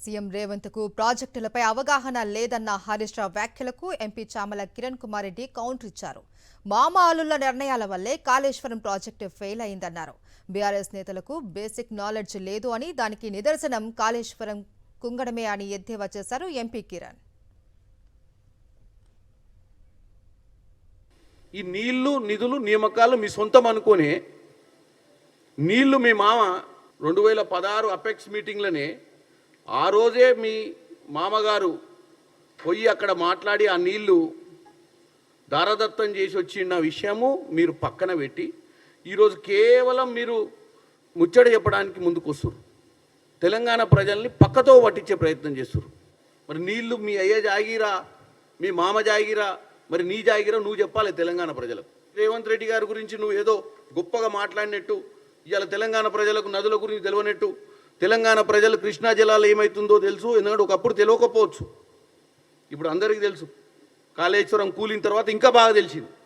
CM Revanth కు ప్రాజెక్టులపై అవగాహన లేదన్న హరీష్ రావు వ్యాఖ్యలకు ఎంపీ చామల కిరణ్ కుమార్ రెడ్డి కౌంటర్ ఇచ్చారు. మామాలుల నిర్ణయాల వల్లే కాళేశ్వరం ప్రాజెక్టు ఫెయిల్ అయిందన్నారు. బీఆర్ఎస్ నేతలకు బేసిక్ నాలెడ్జ్ లేదు అని, దానికి నిదర్శనం కాళేశ్వరం కుంగడమే అని ఎద్దేవా చేశారు ఎంపీ కిరణ్. ఈ నీళ్లు నిధులు నియామకాలు మీ సొంతం అనుకొని నీళ్లు మీ మామ 2016 అపెక్స్ మీటింగ్లోనే ఆ రోజే మీ మామగారు పోయి అక్కడ మాట్లాడి ఆ నీళ్లు దారదత్తం చేసి వచ్చిన విషయము మీరు పక్కన పెట్టి ఈరోజు కేవలం మీరు ముచ్చట చెప్పడానికి ముందుకు వస్తారు. తెలంగాణ ప్రజల్ని పక్కతో పట్టించే ప్రయత్నం చేస్తారు. మరి నీళ్లు మీ అయ్య జాగిరా, మీ మామ జాగిరా, మరి నీ జాగిరా నువ్వు చెప్పాలి తెలంగాణ ప్రజలకు. రేవంత్ రెడ్డి గారి గురించి నువ్వు ఏదో గొప్పగా మాట్లాడినట్టు, ఇవాళ తెలంగాణ ప్రజలకు నదుల గురించి తెలియనట్టు, తెలంగాణ ప్రజలు కృష్ణా జలాలు ఏమవుతుందో తెలుసు. ఎందుకంటే ఒకప్పుడు తెలియకపోవచ్చు, ఇప్పుడు అందరికీ తెలుసు. కాళేశ్వరం కూలిన తర్వాత ఇంకా బాగా తెలిసింది.